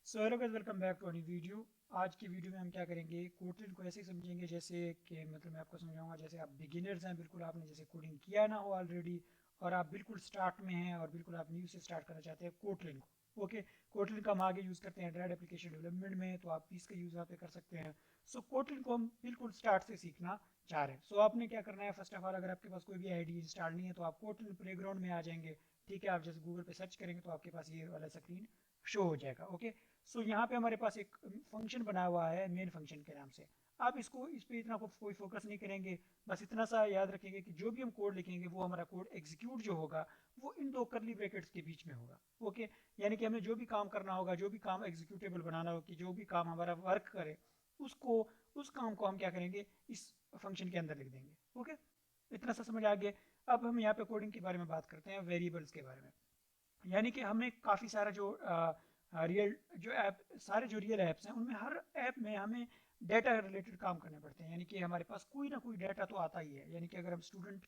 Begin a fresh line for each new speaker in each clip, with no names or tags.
So hello guys, welcome back to a new video. आज की video में हम क्या करेंगे, कोटलिन को ऐसे ही समझेंगे जैसे कि मतलब मैं आपको समझाऊंगा जैसे आप बिगिनर्स हैं, बिल्कुल आपने जैसे कोडिंग किया ना हो ऑलरेडी, और आप बिल्कुल स्टार्ट में हैं और बिल्कुल आप न्यू से स्टार्ट करना चाहते हैं कोटलिन को। ओके, कोटलिन का हम आगे यूज़ करते हैं एंड्रॉयड एप्लीकेशन डेवलपमेंट में, तो आप इसका यूज़ यहाँ पे कर सकते हैं। सो कोटलिन को हम बिल्कुल स्टार्ट से सीखना चाह रहे हैं। सो आपने क्या करना है, फर्स्ट ऑफ ऑल अगर आपके पास कोई भी आईडी इंस्टॉल नहीं है तो आप कोटलिन प्लेग्राउंड में आ जाएंगे। ठीक है, आप जैसे गूगल पे सर्च करेंगे तो आपके पास ये वाला स्क्रीन शो हो जाएगा। ओके, सो यहाँ पे हमारे पास एक फंक्शन बना हुआ है मेन फंक्शन के नाम से। आप इसको इस पे इतना कोई फोकस नहीं करेंगे, बस इतना सा याद रखेंगे कि जो भी हम कोड लिखेंगे वो हमारा कोड एग्जीक्यूट जो होगा वो इन दो करली ब्रैकेट्स के बीच में होगा। ओके, यानी कि हमें जो भी काम करना होगा, जो भी काम एग्जीक्यूटेबल बनाना होगा, कि जो भी काम हमारा वर्क करे उसको उस काम को हम क्या करेंगे, इस फंक्शन के अंदर लिख देंगे। ओके, इतना सा समझ आ गया। अब हम यहाँ पे कोडिंग के बारे में बात करते हैं, वेरिएबल्स के बारे में। यानी कि हमने काफ़ी सारा जो रियल जो ऐप सारे जो रियल ऐप्स हैं उनमें हर ऐप में हमें डाटा रिलेटेड काम करने पड़ते हैं। यानी कि हमारे पास कोई ना कोई डाटा तो आता ही है। यानी कि अगर हम स्टूडेंट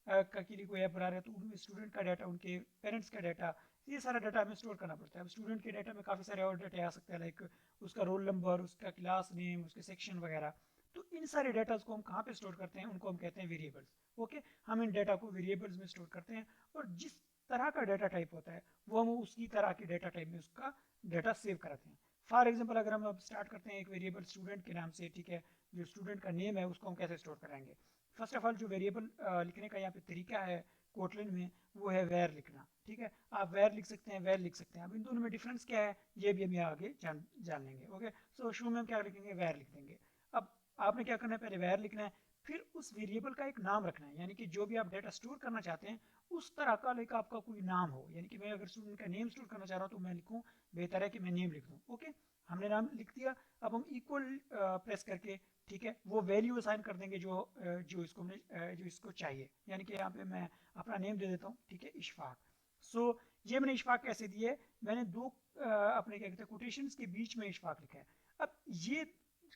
का के लिए कोई ऐप बना रहे हैं तो उनमें स्टूडेंट का डाटा, उनके पेरेंट्स का डाटा, ये सारा डाटा हमें स्टोर करना पड़ता है। अब स्टूडेंट के डाटा में काफ़ी सारे और डाटा आ सकते हैं, लाइक उसका रोल नंबर, उसका क्लास नेम, उसके सेक्शन वगैरह। तो इन सारे डाटाज को हम कहाँ पे स्टोर करते हैं, उनको हम कहते हैं वेरिएबल्स। ओके, हम इन डाटा को वेरिएबल्स में स्टोर करते हैं, और जिस तरह का डाटा टाइप होता है वो हम उसी तरह के डाटा टाइप में उसका डाटा सेव कराते हैं। फॉर एग्जांपल अगर हम अब स्टार्ट करते हैं एक वेरिएबल स्टूडेंट के नाम से, ठीक है, जो स्टूडेंट का नेम है उसको हम कैसे स्टोर कराएंगे। फर्स्ट ऑफ ऑल जो वेरिएबल लिखने का यहाँ पे तरीका है कोटलिन में, वो है वेर लिखना। ठीक है, आप वेर लिख सकते हैं, वेर लिख सकते हैं। अब इन दोनों में डिफरेंस क्या है ये भी हम यहाँ आगे जान लेंगे। ओके, सो शुरू में हम क्या लिखेंगे, वेर लिख देंगे। अब आपने क्या करना है, पहले वेर लिखना है, फिर उस वेरिएबल का एक नाम रखना है। यानी कि जो भी आप डाटा स्टोर करना चाहते हैं उस तरह का लाइक आपका कोई नाम हो। यानी कि मैं अगर स्टूडेंट का नेम स्टोर करना चाह रहा हूँ तो मैं लिखूँ, बेहतर है कि मैं नेम लिख दूँ। ओके, हमने नाम लिख दिया। अब हम इक्वल प्रेस करके, ठीक है, वो वैल्यू असाइन कर देंगे जो इसको हमने जो इसको चाहिए। यानी कि यहाँ पे मैं अपना नेम दे देता हूँ, ठीक है, इशफाक। सो ये मैंने इशफाक कैसे दिया है, मैंने दो अपने क्या कहते हैं कोटेशंस के बीच में इशफाक लिखा है। अब ये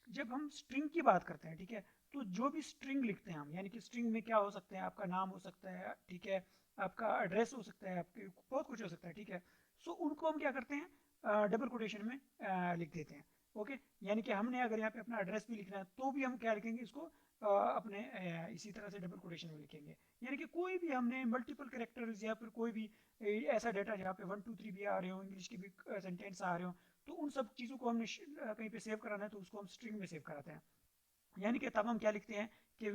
जब हम स्ट्रिंग की बात करते हैं, ठीक है, तो जो भी स्ट्रिंग लिखते हैं हम, यानी कि स्ट्रिंग में क्या हो सकते हैं, आपका नाम हो सकता है, ठीक है, आपका एड्रेस हो सकता है, आपके बहुत कुछ हो सकता है। ठीक है, सो उनको हम क्या करते हैं, डबल कोटेशन में लिख देते हैं। ओके, यानी कि हमने अगर यहाँ पे अपना एड्रेस भी लिखना है तो भी हम क्या लिखेंगे, इसको अपने इसी तरह से डबल कोटेशन में लिखेंगे। यानी कि कोई भी हमने मल्टीपल कैरेक्टर्स या फिर कोई भी ऐसा डाटा जहाँ पे 1 2 3 भी आ रहे हो, इंग्लिश के भी सेंटेंस आ रहे हो, तो उन सब चीज़ों को हमने कहीं पे सेव कराना है तो उसको हम स्ट्रिंग में सेव कराते हैं। यानी कि तब हम क्या लिखते हैं कि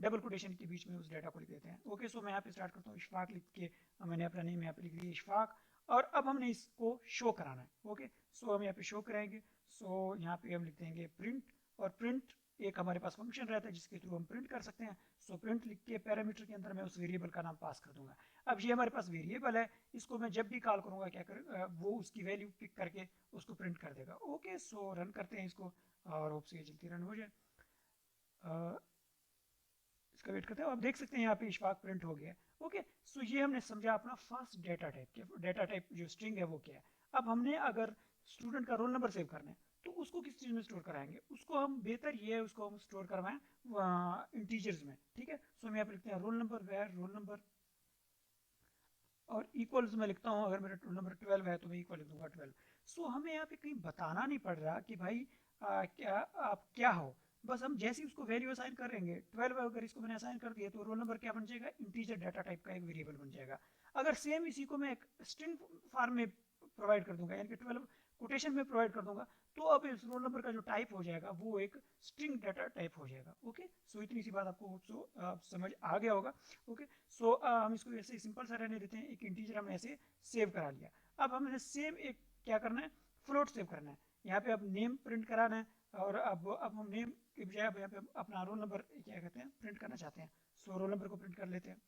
डबल कोटेशन के बीच में उस डाटा को लिख देते हैं। ओके, सो मैं यहाँ पे स्टार्ट करता हूँ इशफाक लिख के, मैंने अपना नेम यहाँ पे लिख दिया इशफाक, और अब हमने इसको शो कराना है। ओके, सो हम यहाँ पे शो कराएंगे। सो यहाँ पे हम लिख देंगे प्रिंट, और प्रिंट एक हमारे पास फंक्शन रहता है जिसके थ्रू हम प्रिंट कर सकते हैं। सो प्रिंट लिख के पैरामीटर के अंदर मैं उस वेरिएबल का नाम पास कर दूंगा। अब ये हमारे पास वेरिएबल है, इसको मैं जब भी कॉल करूंगा क्या कर वो उसकी वैल्यू पिक करके उसको प्रिंट कर देगा। ओके, सो रन करते हैं इसको, और होप से ये जल्दी रन हो जाए। इसका वेट करते हैं। आप देख सकते हैं यहाँ पे इशफाक प्रिंट हो गया। ओके, सो ये हमने समझा अपना फर्स्ट डाटा टाइप के डाटा टाइप जो स्ट्रिंग है वो क्या है। अब हमने अगर स्टूडेंट का रोल नंबर सेव करना है तो उसको किस चीज़ में स्टोर कराएंगे, उसको हम बेहतर ये है उसको हम स्टोर करवाएं इंटीजर्स में। ठीक है, सो हम यहाँ पे लिखते हैं roll number, where roll number, और इक्वल्स में लिखता हूँ, अगर मेरा रोल नंबर 12 है तो मैं इक्वल लिख दूंगा 12। सो हमें यहाँ पे कहीं बताना नहीं पड़ रहा कि भाई क्या आप क्या हो, बस हम जैसे ही उसको वैल्यू असाइन करेंगे 12 अगर इसको मैंने असाइन कर दिया तो रोल नंबर क्या बन जाएगा, इंटीजर डाटा टाइप का एक वेरिएबल बन जाएगा। अगर सेम इसी को मैं एक स्ट्रिंग फॉर्म में प्रोवाइड कर दूंगा, यानी कि 12 कोटेशन में प्रोवाइड कर दूंगा, तो अब इस रोल नंबर का जो टाइप हो जाएगा वो एक स्ट्रिंग डाटा टाइप हो जाएगा। ओके, सो इतनी सी बात आपको समझ आ गया होगा। ओके, सो हम इसको ऐसे सिंपल सा रहने देते हैं, एक इंटीजर हमने ऐसे सेव करा लिया। अब हमें सेम एक क्या करना है, फ्लोट सेव करना है। यहाँ पे अब नेम प्रिंट कराना है, और अब हम नेम के बजाय अब यहाँ पे अपना रोल नंबर क्या कहते हैं प्रिंट करना चाहते हैं। सो रोल नंबर को प्रिंट कर लेते हैं।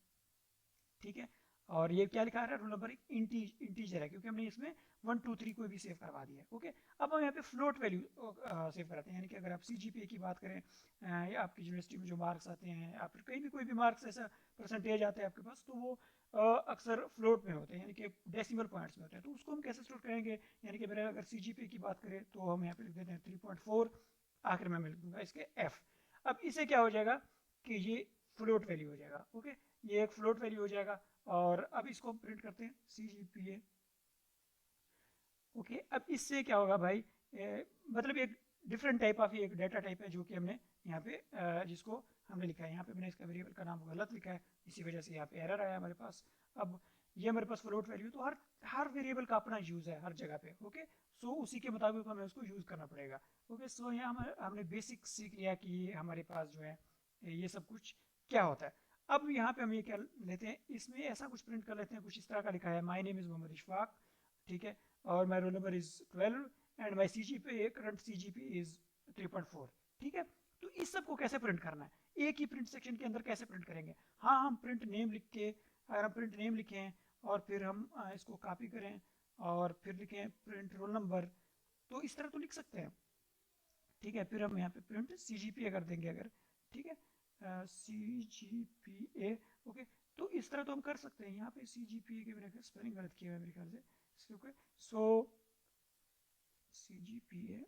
ठीक है, और ये क्या लिखा है, रोल नंबर एक इंटीजर है क्योंकि हमने इसमें 1 2 3 कोई भी सेव करवा दिया है। ओके, अब हम यहाँ पे फ्लोट वैल्यू सेव कराते हैं। यानी कि अगर आप सीजीपीए की बात करें, या आपकी यूनिवर्सिटी में जो मार्क्स आते हैं या फिर कहीं भी कोई भी मार्क्स ऐसा परसेंटेज आता है आपके पास, तो वो अक्सर फ्लोट में होते हैं, यानी कि डेसिमल पॉइंट्स में होते हैं। तो उसको हम कैसे स्टोर करेंगे, यानी कि मेरा अगर सीजीपीए की बात करें तो हम यहाँ पे लिख देते हैं 3.4, आखिर में मैं लिख दूंगा इसके एफ। अब इसे क्या हो जाएगा कि ये फ्लोट वैल्यू हो जाएगा। ओके, ये एक फ्लोट वैल्यू हो जाएगा, और अब इसको हम प्रिंट करते हैं सी जी पी ए ओके, अब इससे क्या होगा भाई, मतलब एक डिफरेंट टाइप ऑफ एक डाटा टाइप है जो कि हमने यहाँ पे जिसको हमने लिखा है, यहाँ पे मैंने इसका वेरिएबल का नाम गलत लिखा है, इसी वजह से यहाँ पे एरर आया हमारे पास। अब ये हमारे पास फ्लोट वैल्यू, तो हर हर वेरिएबल का अपना यूज़ है हर जगह पे। ओके, सो उसी के मुताबिक हमें उसको यूज़ करना पड़ेगा। ओके, सो यहाँ हमने बेसिक सीख लिया कि हमारे पास जो है ये सब कुछ क्या होता है। अब यहाँ पे हम ये क्या लेते हैं, इसमें ऐसा कुछ प्रिंट कर लेते हैं, कुछ इस तरह का लिखा है, my name is Mohammed Ishfaq, ठीक है, और my roll number is 12 and my CGPA current CGPA is 3.4, ठीक है। तो इस सब को कैसे प्रिंट करना है, एक ही प्रिंट सेक्शन के अंदर कैसे प्रिंट करेंगे। हाँ, हम प्रिंट नेम लिख के, अगर हम प्रिंट नेम लिखें और फिर हम इसको कॉपी करें और फिर लिखें प्रिंट रोल नंबर, तो इस तरह तो लिख सकते हैं, ठीक है। फिर हम यहाँ पे प्रिंट CGPA कर देंगे अगर, ठीक है, CGPA। ओके, तो इस तरह तो हम कर सकते हैं। यहाँ पे CGPA के मैंने स्पेलिंग गलत किया है मेरे ख्याल से। ओके, सो CGPA,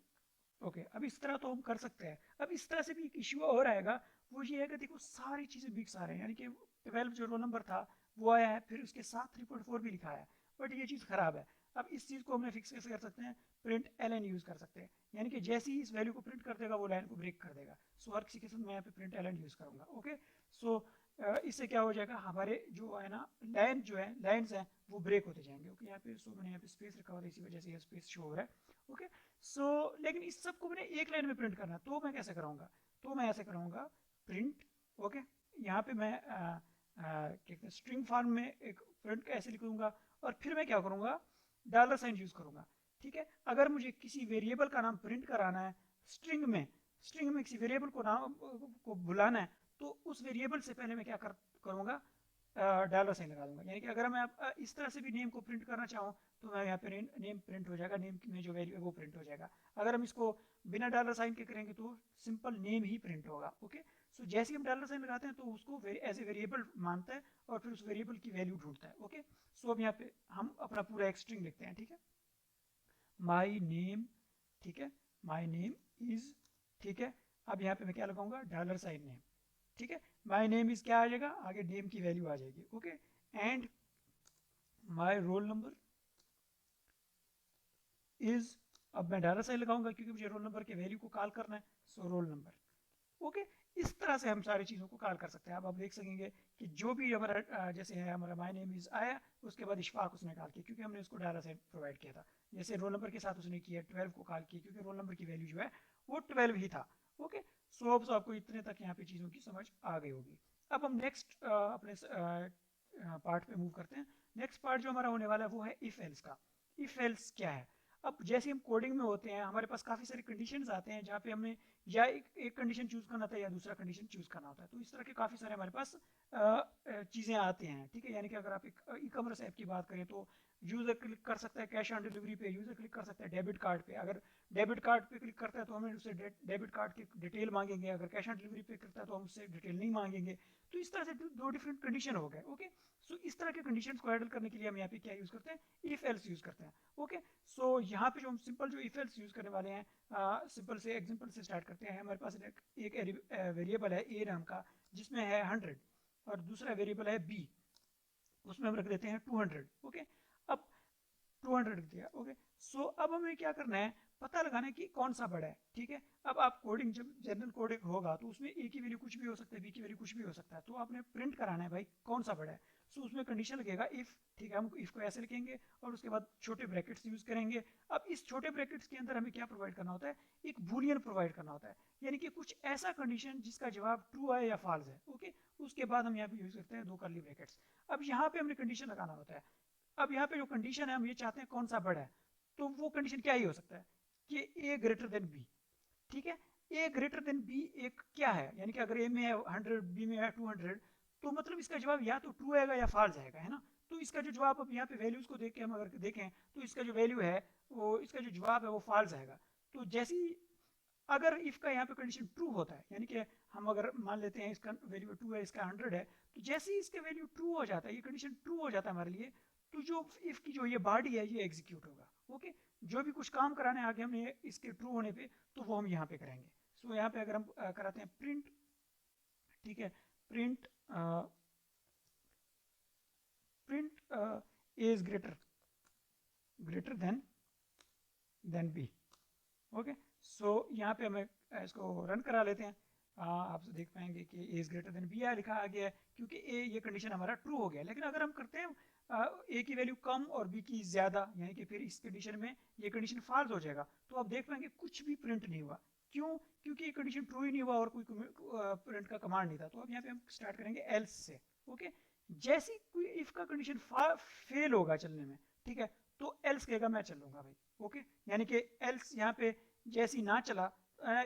ओके, अब इस तरह तो हम कर सकते हैं। अब इस तरह से भी एक इश्यू और आएगा, वो ये है कि देखो सारी चीज़ें मिक्स आ रहे हैं, यानी कि 12 जो रोल नंबर था वो आया है, फिर उसके साथ 3.4 भी लिखा है, बट ये चीज़ ख़राब है। अब इस चीज़ को हमने फिक्स कैसे कर सकते हैं, प्रिंट LN यूज़ कर सकते हैं, यानी कि जैसे ही इस वैल्यू को प्रिंट कर देगा वो लाइन को ब्रेक कर देगा। सो हर किसी के साथ मैं यहाँ पे प्रिंट LN यूज़ करूँगा। ओके, सो इससे क्या हो जाएगा, हमारे जो है ना लाइन जो है लाइन्स हैं वो ब्रेक होते जाएंगे। ओके, यहाँ पे सो मैंने यहाँ पे स्पेस रखा हुआ था, इसी वजह से ये स्पेस शो हो रहा है। ओके, सो लेकिन इस सब को मैंने एक लाइन में प्रिंट करना है, तो मैं कैसे करूँगा, तो मैं ऐसे करूँगा प्रिंट। ओके, यहाँ पे मैं स्ट्रिंग फॉर्म में एक प्रिंट ऐसे लिख दूंगा, और फिर मैं क्या करूँगा, $साइन यूज़ करूँगा, ठीक है। अगर मुझे किसी वेरिएबल का नाम प्रिंट कराना है स्ट्रिंग में किसी वेरिएबल को नाम को बुलाना है, तो उस वेरिएबल से पहले मैं क्या करूँगा, $साइन लगा दूंगा। यानी कि अगर मैं इस तरह से भी नेम को प्रिंट करना चाहूँ तो मैं यहाँ पे नेम प्रिंट हो जाएगा, नेम में जो वैल्यू है वो प्रिंट हो जाएगा। अगर हम इसको बिना $साइन के करेंगे तो सिंपल नेम ही प्रिंट होगा। ओके, सो जैसे ही हम $साइन लगाते हैं तो उसको एज ए वेरिएबल मानता है और फिर उस वेरिएबल की वैल्यू ढूंढता है। ओके, सो अब यहाँ पे हम अपना पूरा एक स्ट्रिंग लिखते हैं, ठीक है, माई नेम, ठीक है, माई नेम इज, ठीक है। अब यहाँ पे मैं क्या लगाऊंगा, $साइन नेम, ठीक है। माई नेम इज क्या आ जाएगा, आगे नेम की वैल्यू आ जाएगी। Okay, and my roll number is, अब मैं $साइन लगाऊंगा क्योंकि मुझे रोल नंबर के वैल्यू को कॉल करना है, सो रोल नंबर। ओके, इस तरह से हम सारी चीज़ों को कॉल कर सकते हैं। अब आप देख सकेंगे कि जो भी हमारा जैसे है हमारा माई नेम इज आया, उसके बाद इशफाक उसने कॉल किया क्योंकि हमने उसको $साइन प्रोवाइड किया था। जैसे रोल नंबर के साथ उसने किया 12 को कॉल किया क्योंकि रोल नंबर की वैल्यू जो है वो 12 ही था। ओके, सो अब आपको इतने तक यहाँ पे चीज़ों की समझ आ गई होगी। अब हम नेक्स्ट अपने पार्ट पे मूव करते हैं। नेक्स्ट पार्ट जो हमारा होने वाला है वो है इफ एल्स का। इफ एल्स क्या है, अब जैसे हम कोडिंग में होते हैं हमारे पास काफ़ी सारे कंडीशंस आते हैं जहाँ पे हमें या एक कंडीशन चूज़ करना था या दूसरा कंडीशन चूज़ करना होता है। तो इस तरह के काफ़ी सारे हमारे पास चीज़ें आते हैं, ठीक है। यानी कि अगर आप एक ई कॉमर्स ऐप की बात करें तो यूज़र क्लिक कर सकता है कैश ऑन डिलीवरी पे, यूज़र क्लिक कर सकता है डेबिट कार्ड पे। अगर डेबिट कार्ड पे क्लिक करता है तो हमें उससे डेबिट कार्ड की डिटेल मांगेंगे, अगर कैश ऑन डिलीवरी पे करता है तो हम उससे डिटेल नहीं मांगेंगे। तो इस तरह से दो डिफरेंट कंडीशन हो गए। ओके, सो इस तरह के कंडीशंस को हैंडल करने के लिए हम यहाँ पे क्या यूज़ करते हैं, इफ एल्स यूज़ करते हैं। ओके, सो यहाँ पे जो हम सिंपल जो इफ एल्स यूज़ करने वाले हैं, सिंपल से एग्जांपल से स्टार्ट करते हैं। हमारे पास एक वेरिएबल है ए नाम का जिसमें है 100 और दूसरा वेरिएबल है बी, उसमें हम रख देते हैं 200। ओके, अब 200 दिया। ओके, सो अब हमें क्या करना है, पता लगाना है कि कौन सा बड़ा है, ठीक है। अब आप कोडिंग जब जनरल कोडिंग होगा तो उसमें ए की वैल्यू कुछ भी हो सकता है, बी की वैल्यू कुछ भी हो सकता है, तो आपने प्रिंट कराना है भाई कौन सा बड़ा है। सो उसमें कंडीशन लगेगा इफ, ठीक है, हम इफ को ऐसे लिखेंगे और उसके बाद छोटे ब्रैकेट्स यूज करेंगे। अब इस छोटे ब्रैकेट्स के अंदर हमें क्या प्रोवाइड करना होता है, एक बूलियन प्रोवाइड करना होता है, यानी कि कुछ ऐसा कंडीशन जिसका जवाब ट्रू है या फॉल्स है। ओके, उसके बाद हम यहाँ पे यूज करते हैं दो कर्ली ब्रैकेट्स। अब यहाँ पे हमने कंडीशन लगाना होता है। अब यहाँ पे जो कंडीशन है हम ये चाहते हैं कौन सा बड़ा है, तो वो कंडीशन क्या ही हो सकता है कि ए ग्रेटर देन बी, ठीक है। ए ग्रेटर देन बी एक क्या है, यानी कि अगर ए में है 100 बी में है 200, तो मतलब इसका जवाब या तो ट्रू आएगा या फॉल्स आएगा, है ना। तो इसका जो जवाब, अब यहाँ पे वैल्यूज को देख के हम अगर देखें तो इसका जो वैल्यू है वो, इसका जो जवाब है वो फॉल्स आएगा। तो जैसे ही अगर इफ का यहाँ पे कंडीशन ट्रू होता है, यानी कि हम अगर मान लेते हैं इसका वैल्यू 2 है इसका 100 है, तो जैसे ही इसका वैल्यू ट्रू हो जाता है, ये कंडीशन ट्रू हो जाता है हमारे लिए, तो जो इफ की जो ये बॉडी है ये एग्जीक्यूट होगा। ओके, जो भी कुछ काम कराने आगे हमने इसके ट्रू होने पे, तो वो हम यहाँ पे करेंगे। सो यहाँ पे अगर हम कराते हैं प्रिंट, ठीक है, print print is greater than than B. Okay, so यहाँ पे हमें इसको रन करा लेते हैं। आप देख पाएंगे कि ए इज ग्रेटर देन बी लिखा आ गया है, क्योंकि ए ये कंडीशन हमारा ट्रू हो गया। लेकिन अगर हम करते हैं ए की वैल्यू कम और बी की ज्यादा, यानी कि फिर इस कंडीशन में ये कंडीशन फॉल्स हो जाएगा। तो आप देख पाएंगे कुछ भी प्रिंट नहीं हुआ। क्यों? क्योंकि ये कंडीशन ट्रू ही नहीं हुआ और कोई प्रिंट का कमांड नहीं था। तो अब यहाँ पे हम स्टार्ट करेंगे एल्स से। ओके, जैसे ही कोई इफ का कंडीशन फेल होगा चलने में, ठीक है, तो एल्स कहेगा मैं चलूंगा भाई। ओके, यानी कि एल्स यहाँ पे जैसी ना चला,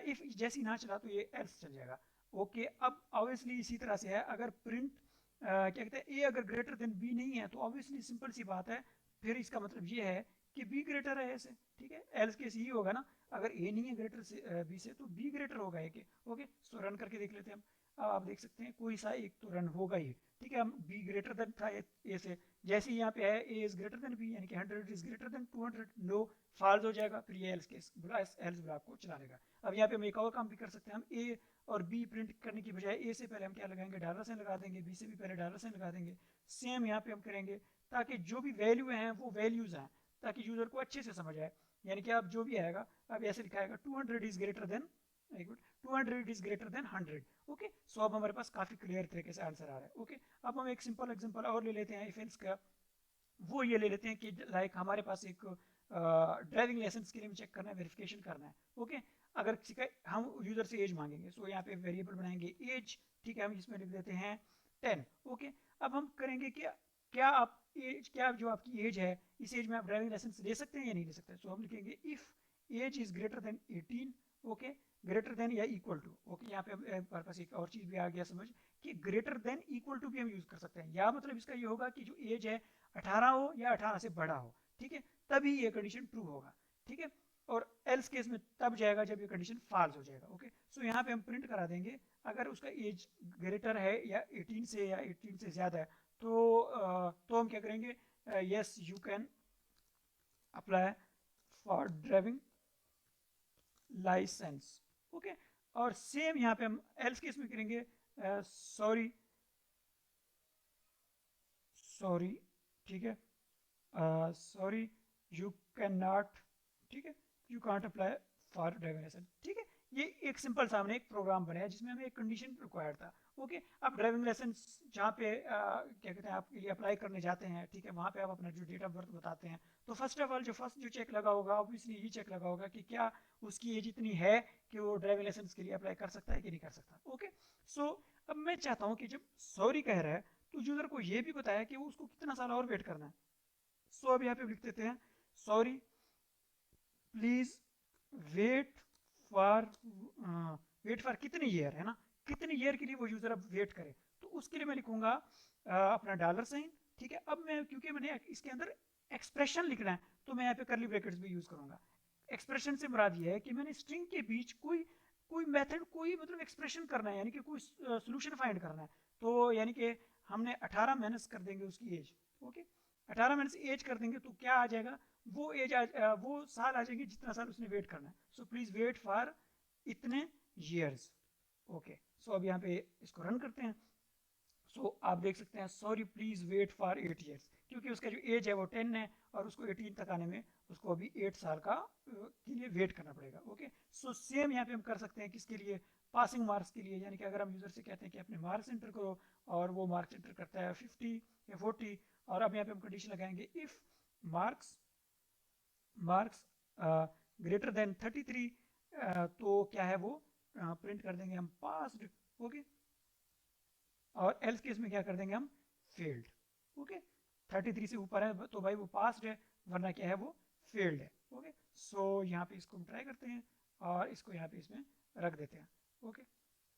इफ जैसी ना चला तो ये एल्स चल जाएगा। ओके, अब ऑब्वियसली इसी तरह से है, अगर प्रिंट क्या कहते हैं ए अगर ग्रेटर देन बी नहीं है, तो ऑब्वियसली सिंपल सी बात है, फिर इसका मतलब ये है कि बी ग्रेटर है ए से। ठीक है, एल्स केस यही होगा ना, अगर ए नहीं है ग्रेटर से बी से, तो बी ग्रेटर होगा ए के। ओके, सो रन करके देख लेते हैं हम। अब आप देख सकते हैं कोई सा एक तो रन होगा ही। ठीक है, हम बी ग्रेटर देन था ए से, जैसे यहाँ पे है A is greater than B, यानी कि 100 is greater than 200, no false हो जाएगा। फिर ये एल्स केस बुला, एल्स ब्लॉक को चला लेगा। अब यहाँ पे हम एक और काम भी कर सकते हैं, हम ए और बी प्रिंट करने की बजाय ए से पहले हम क्या लगाएंगे, डॉलर साइन लगा देंगे, बी से भी पहले डॉलर साइन लगा देंगे। सेम यहाँ पे हम करेंगे, ताकि जो भी वैल्यू हैं वो वैल्यूज हैं, ताकि यूजर को अच्छे से समझ आए। यानी कि अब जो भी आएगा, अब ऐसे लिखाएगा 200 is greater than, 200 is greater than 100। Okay, so अब हमारे पास काफी क्लियर तरीके से आंसर आ रहा है। ओके, अब हम एक सिंपल एग्जांपल और ले लेते हैं इफ एल्स का। वो ये ले लेते हैं कि लाइक हमारे पास एक ड्राइविंग लाइसेंस के लिए चेक करना है, वेरिफिकेशन करना है। ओके, अगर किसी का हम यूजर से एज मांगेंगे, सो यहाँ पे वेरिएबल बनाएंगे एज। ठीक है, हम इसमें लिख देते हैं 10। ओके, अब हम करेंगे कि क्या आप एज, क्या जो आपकी एज है, इस एज में आप ड्राइविंग लाइसेंस ले सकते हैं या नहीं ले सकते। सो हम लिखेंगे if age is greater than 18, okay, greater than या इक्वल टू। ओके, यहाँ पे हमारे पास एक और चीज भी आ गया समझ, कि ग्रेटर देन इक्वल टू भी हम यूज कर सकते हैं। या मतलब इसका ये होगा कि जो एज है 18 हो या 18 से बड़ा हो। ठीक है, तभी ये कंडीशन ट्रू होगा। ठीक है, और एल्स केस में तब जाएगा जब ये कंडीशन फॉल्स हो जाएगा। ओके, सो यहाँ पे हम प्रिंट करा देंगे, अगर उसका एज ग्रेटर है या 18 से या 18 से ज्यादा है, तो हम क्या करेंगे, yes you can apply for driving licence. Okay, और सेम यहाँ पे हम एल्स केस में करेंगे, सॉरी सॉरी, ठीक है, सॉरी यू कैन नॉट, ठीक है, you can't apply for driving licence. ठीक है, ये एक सिंपल सा हमने एक प्रोग्राम बनाया जिसमें हमें एक कंडीशन रिक्वायर्ड था। ओके, आप ड्राइविंग लाइसेंस जहाँ पे क्या कहते हैं आपके लिए अप्लाई करने जाते हैं, ठीक है, वहाँ पे आप अपना जो डेट ऑफ बर्थ बताते हैं, तो फर्स्ट ऑफ ऑल जो फर्स्ट जो चेक लगा होगा, ऑब्वियसली ये चेक लगा होगा कि क्या उसकी एज इतनी है कि वो ड्राइविंग लाइसेंस के लिए अप्लाई कर सकता है कि नहीं कर सकता। ओके, सो अब मैं चाहता हूँ कि जब सॉरी कह रहा है, तो यूजर को ये भी बताया कि वो उसको कितना साल और वेट करना है। सो अब यहाँ पे लिख देते हैं sorry please wait for, wait for कितनी ईयर है ना, कितनी ईयर के लिए वो यूजर अब वेट करे। तो उसके लिए मैं लिखूंगा अपना डॉलर साइन। ठीक है, अब मैं क्योंकि मैंने इसके अंदर एक्सप्रेशन लिखना है, तो मैं यहाँ पे करली ब्रैकेट्स भी यूज करूंगा। एक्सप्रेशन से मुराद ये है कि मैंने स्ट्रिंग के बीच कोई कोई मेथड, कोई मतलब एक्सप्रेशन करना है, यानी कि कोई सोल्यूशन फाइंड करना है। तो यानी कि हमने 18 माइनस कर देंगे उसकी एज। ओके, 18 माइनस एज कर देंगे तो क्या आ जाएगा, वो एज वो साल आ जाएंगे जितना साल उसने वेट करना है। सो प्लीज वेट फॉर इतने ईयर्स। ओके, सो अब यहाँ पे इसको रन करते हैं। सो आप देख सकते हैं sorry please wait for 8 years, क्योंकि उसका जो एज है वो 10 है और उसको 18 तक आने में उसको अभी 8 साल का के लिए वेट करना पड़ेगा। ओके, सो सेम यहाँ पे हम कर सकते हैं किसके लिए, पासिंग मार्क्स के लिए। यानी कि अगर हम यूजर से कहते हैं कि अपने मार्क्स एंटर करो, और वो मार्क्स एंटर करता है 50 या 40, और अब यहाँ पे हम कंडीशन लगाएंगे if marks marks greater than 33, तो क्या है वो प्रिंट कर देंगे हम पास्ड। ओके, और एल्स केस में क्या कर देंगे हम फेल्ड। ओके, 33 से ऊपर है तो भाई वो पास्ड है, वरना क्या है वो फेल्ड है। ओके, सो यहाँ पे इसको हम ट्राई करते हैं और इसको यहाँ पे इसमें रख देते हैं। ओके,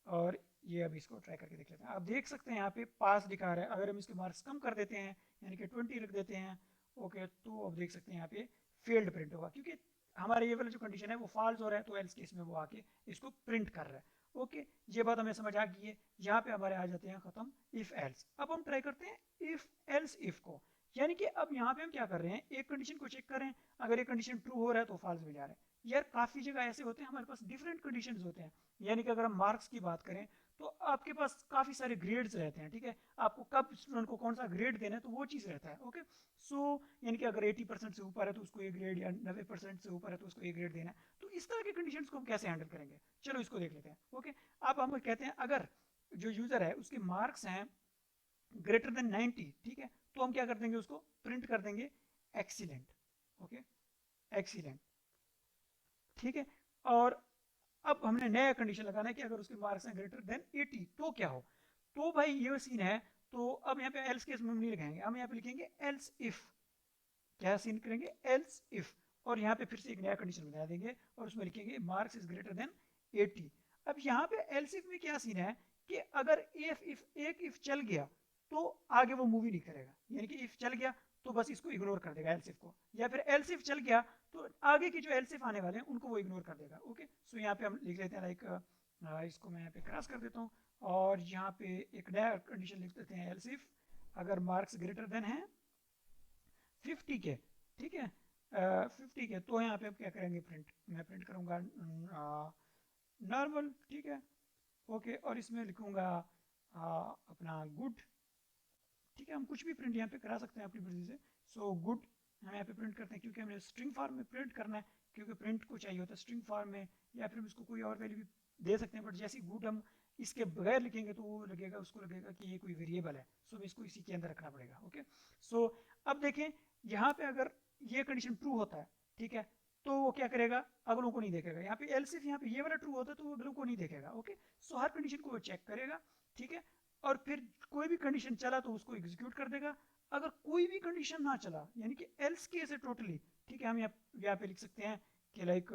और ये अभी इसको ट्राई करके देख लेते हैं। आप देख सकते हैं यहाँ पे पास दिखा रहा है, अगर हम इसके मार्क्स कम कर देते हैं यानी कि 20 रख देते हैं, ओके, तो अब देख सकते हैं यहाँ पे फेल्ड प्रिंट होगा, क्योंकि हमारे ये वाला जो कंडीशन है वो फॉल्स हो रहा है, तो एल्स केस में वो आके इसको प्रिंट कर रहा है। ओके, ये बात हमें समझ आ गई है। यहाँ पे हमारे आ जाते हैं खत्म इफ एल्स। अब हम ट्राई करते हैं इफ एल्स इफ को, यानी कि अब यहाँ पे हम क्या कर रहे हैं, एक कंडीशन को चेक कर रहे हैं, अगर एक कंडीशन ट्रू हो रहा है तो फॉल्स में जा रहा है। यार काफी जगह ऐसे होते हैं हमारे पास डिफरेंट कंडीशंस होते हैं, यानी कि अगर हम मार्क्स की बात करें तो आपके पास काफ़ी सारे ग्रेड्स रहते हैं, ठीक है, आपको कब स्टूडेंट को कौन सा ग्रेड देना है तो वो चीज़ रहता है। ओके, सो यानी कि अगर 80% से ऊपर है तो उसको ए ग्रेड, या 90% से ऊपर है तो उसको ए ग्रेड देना है। तो इस तरह के कंडीशंस को हम कैसे हैंडल करेंगे, चलो इसको देख लेते हैं। ओके, अब हम कहते हैं अगर जो यूज़र है उसके मार्क्स हैं ग्रेटर देन 90, ठीक है, तो हम क्या कर देंगे, उसको प्रिंट कर देंगे एक्सीलेंट। ओके, एक्सीलेंट, ठीक है। और अब हमने नया कंडीशन लगाना है कि अगर उसके मार्क्स हैं ग्रेटर देन 80 तो क्या हो। तो भाई ये सीन है, तो अब यहाँ पे एल्स केस में हम नहीं लिखेंगे, हम यहाँ पे लिखेंगे एल्स इफ। क्या सीन करेंगे, एल्स इफ, और यहाँ पे फिर से एक नया कंडीशन बना देंगे और उसमें लिखेंगे मार्क्स इज ग्रेटर देन 80। अब यहाँ पे एल्स इफ में क्या सीन है कि अगर इफ एक इफ चल गया तो आगे वो मूवी नहीं करेगा, यानी कि इफ चल गया तो बस इसको इग्नोर कर देगा एल्स इफ को, या फिर एल्स इफ चल गया तो आगे की जो एल्स इफ आने वाले हैं उनको वो इग्नोर कर देगा। ओके, सो यहाँ पे हम लिख लेते हैं लाइक, इसको मैं यहाँ पे क्रॉस कर देता हूँ और यहाँ पे एक नया कंडीशन लिख देते हैं एल्स इफ अगर मार्क्स ग्रेटर देन है 50 के, ठीक है, 50 के, तो यहाँ पे अब क्या करेंगे, प्रिंट, मैं प्रिंट करूँगा नॉर्मल, ठीक है। ओके, और इसमें लिखूँगा अपना गुड, ठीक है, हम कुछ भी प्रिंट यहाँ पे करा सकते हैं अपनी मर्जी से। सो गुड हम यहाँ पे प्रिंट करते हैं क्योंकि हमने स्ट्रिंग फॉर्म में प्रिंट करना है, क्योंकि प्रिंट को चाहिए होता है स्ट्रिंग फॉर्म में, या फिर हम इसको कोई और वैल्यू भी दे सकते हैं, बट जैसे गुड हम इसके बगैर लिखेंगे तो वो लगेगा, उसको लगेगा कि ये कोई वेरिएबल है, सो इसको इसी के अंदर रखना पड़ेगा। ओके, सो अब देखें यहाँ पे अगर ये कंडीशन ट्रू होता है, ठीक है, तो वो क्या करेगा, अगलों को नहीं देखेगा। यहाँ पे एल्स इफ यहाँ पे ये वाला ट्रू होता है तो वो अगलों को नहीं देखेगा। ओके, सो हर कंडीशन को वो चेक करेगा, ठीक है, और फिर कोई भी कंडीशन चला तो उसको एग्जीक्यूट कर देगा। अगर कोई भी कंडीशन ना चला, यानी कि एल्स केस है टोटली, ठीक है, हम यहाँ पे लिख सकते हैं कि लाइक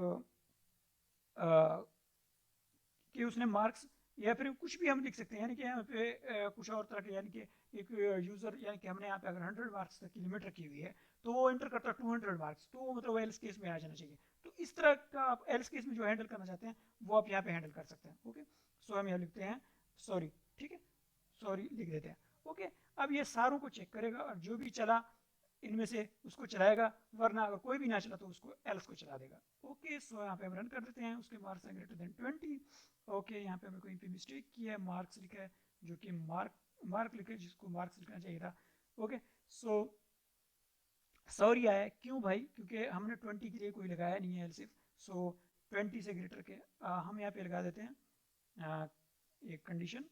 कि उसने मार्क्स, या फिर कुछ भी हम लिख सकते हैं, यानी कि यहाँ पे कुछ और तरह के, यानी कि एक यूजर, यानी कि हमने यहाँ पे अगर 100 मार्क्स तक की लिमिट रखी हुई है तो वो एंटर करता है 200 मार्क्स, तो मतलब एल्स केस में आ जाना चाहिए। तो इस तरह का आप एल्स केस में जो हैंडल करना चाहते हैं वो आप यहाँ पे हैंडल कर सकते हैं। ओके, सो हम यहाँ लिखते हैं सॉरी, ठीक है, सॉरी लिख देते हैं। ओके, अब ये सारों को चेक करेगा और जो भी चला इनमें से उसको चलाएगा, वरना अगर कोई भी ना चला तो उसको एल्स को चला देगा। ओके, सो यहाँ पे हम रन कर देते हैं, उसके मार्क्स हैं ग्रेटर देन 20। ओके, यहाँ पे हमें कोई पे मिस्टेक किया है, मार्क्स लिखा है जो कि मार्क लिखा है जिसको मार्क्स लिखना चाहिए था। ओके, सो सॉरी आया है, क्यों भाई, क्योंकि हमने 20 के लिए कोई लगाया नहीं है एल्सिफ। सो 20 से ग्रेटर के हम यहाँ पे लगा देते हैं एक कंडीशन,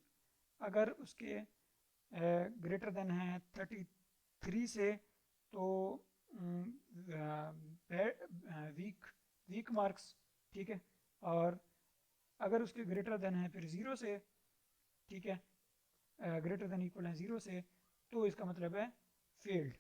अगर उसके ग्रेटर देन है 33 से तो वीक वीक मार्क्स, ठीक है, और अगर उसके ग्रेटर देन है फिर 0 से, ठीक है, ग्रेटर देन इक्वल है 0 से, तो इसका मतलब है फेल्ड।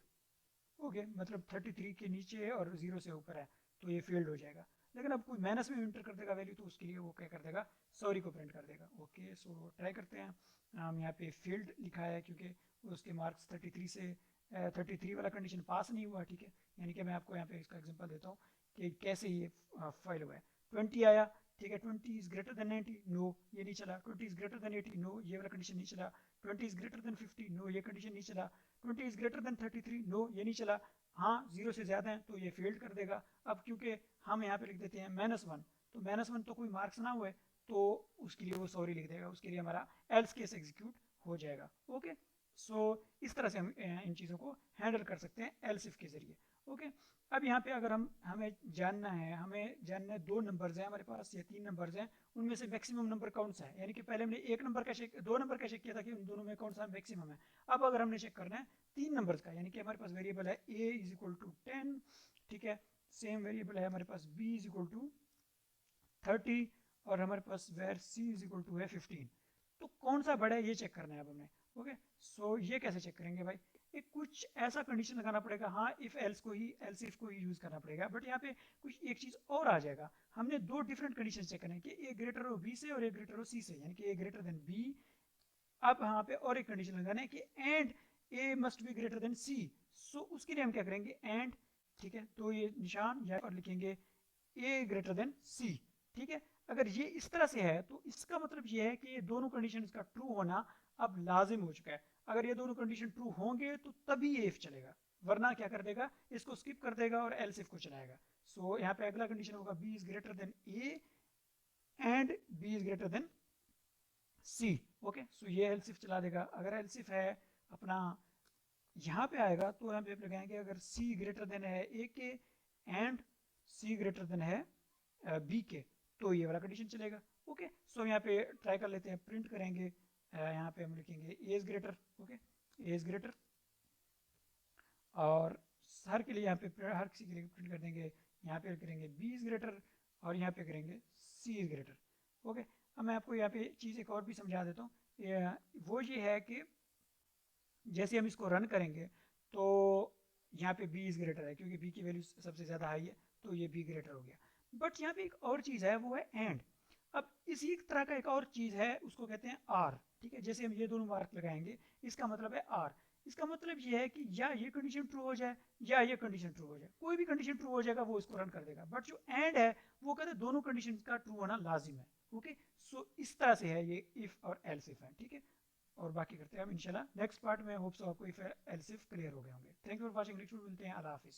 ओके, मतलब 33 के नीचे है और 0 से ऊपर है तो ये फेल्ड हो जाएगा। लेकिन अब कोई माइनस में इंटर कर देगा वैल्यू तो उसके लिए वो क्या कर देगा, सॉरी को प्रिंट कर देगा। ओके, सो ट्राई करते हैं, हम यहाँ पे फेल्ड लिखा है क्योंकि उसके मार्क्स 33 से 33 वाला कंडीशन पास नहीं हुआ, ठीक है, यानी कि मैं आपको यहाँ पे इसका एग्जांपल देता हूँ कि कैसे ये फाइल हुआ है। 20 आया, ठीक है, 20 इज ग्रेटर देन 90, नो ये नहीं चला। 20 इज ग्रेटर देन 80, नो ये वाला कंडीशन नहीं चला। 20 इज ग्रेटर देन 50, नो ये कंडीशन नहीं चला। 20 इज ग्रेटर देन 33, नो ये नहीं चला। हाँ, 0 से ज़्यादा है तो ये फेल्ड कर देगा। अब क्योंकि हम यहाँ पे लिख देते हैं -1, तो -1 तो कोई मार्क्स ना हुए तो उसके लिए वो सॉरी लिख देगा, उसके लिए हमारा एल्स केस एग्जीक्यूट हो जाएगा। ओके, सो इस तरह से हम इन चीज़ों को हैंडल कर सकते हैं एल्स इफ के ज़रिए। ओके, अब यहाँ पे अगर हमें जानना है 2 नंबर्स हैं हमारे पास या 3 नंबर्स हैं, उनमें से मैक्सिमम नंबर कौन सा है, यानी कि पहले हमने 1 नंबर का चेक, 2 नंबर का चेक किया था कि उन दोनों में कौन सा मैक्सिमम है। अब अगर हमने चेक करना है 3 नंबर्स का, यानी कि हमारे पास वेरिएबल है a इज इक्वल टू 10, ठीक है, सेम वेरिएबल है हमारे पास b इज इक्वल टू 30 और हमारे पास वेर c इज इक्वल टू है 15। तो कौन सा बड़ा है ये चेक करना है अब हमें। ओके, सो ये कैसे चेक करेंगे भाई, एक कुछ ऐसा कंडीशन लगाना पड़ेगा, हाँ इफ एल्स को ही, एल्स इफ को ही यूज करना पड़ेगा, बट यहाँ पे कुछ एक चीज और आ जाएगा। हमने 2 डिफरेंट कंडीशन चेक करना है कि ए ग्रेटर हो बी से और ए ग्रेटर हो सी से, यानी कि ए ग्रेटर देन बी। अब यहाँ पे और एक कंडीशन लगाना है कि and A must be greater than C, so उसके लिए हम क्या करेंगे एंड, ठीक है, तो ये निशान या और लिखेंगे ए ग्रेटर देन सी, ठीक है। अगर ये इस तरह से है तो इसका मतलब ये है कि ये दोनों कंडीशन का ट्रू होना अब लाजिम हो चुका है। अगर ये दोनों कंडीशन ट्रू होंगे तो तभी ये इफ चलेगा, वरना क्या कर देगा, इसको स्किप कर देगा और एल्स इफ को चलाएगा। सो यहाँ पे अगला कंडीशन होगा B is greater than A and B is greater than C. Okay, so ये एल्स इफ चला देगा। अगर एल्स इफ है अपना यहाँ पे आएगा तो यहाँ पे लगाएंगे अगर सी ग्रेटर देन है ए के एंड सी ग्रेटर देन है बी के, तो ये वाला कंडीशन चलेगा। ओके, सो यहाँ पे ट्राई कर लेते हैं, प्रिंट करेंगे। यहाँ पे हम लिखेंगे A is greater. Okay, A is greater, और हर के लिए यहाँ पे हर किसी के लिए प्रिंट कर देंगे। यहाँ पे करेंगे बी इज ग्रेटर और यहाँ पे करेंगे सी इज ग्रेटर। ओके, अब मैं आपको यहाँ पे चीज़ एक और भी समझा देता हूँ। वो ये है कि जैसे हम इसको रन करेंगे तो यहाँ पे बी इज ग्रेटर है क्योंकि बी की वैल्यू सबसे ज़्यादा हाई है, तो ये बी ग्रेटर हो गया। बट यहाँ पे एक और चीज़ है, वो है एंड। अब इसी तरह का एक और चीज़ है, उसको कहते हैं आर। ठीक है, जैसे हम ये दोनों मार्क लगाएंगे, इसका मतलब है आर। इसका मतलब ये है कि या ये कंडीशन ट्रू हो जाए या ये कंडीशन ट्रू हो जाए, कोई भी कंडीशन ट्रू हो जाएगा वो इसको रन कर देगा। बट जो एंड है वो कहते हैं दोनों कंडीशन का ट्रू होना लाजिम है। ओके, सो इस तरह से है ये इफ और एल्स इफ है। ठीक है, और बाकी करते हैं हम इंशाल्लाह नेक्स्ट पार्ट में। होप सो आपको इफ एल्स इफ क्लियर हो गए होंगे। Thank you for watching. Next video मिलते हैं। अल्लाह हाफिज़।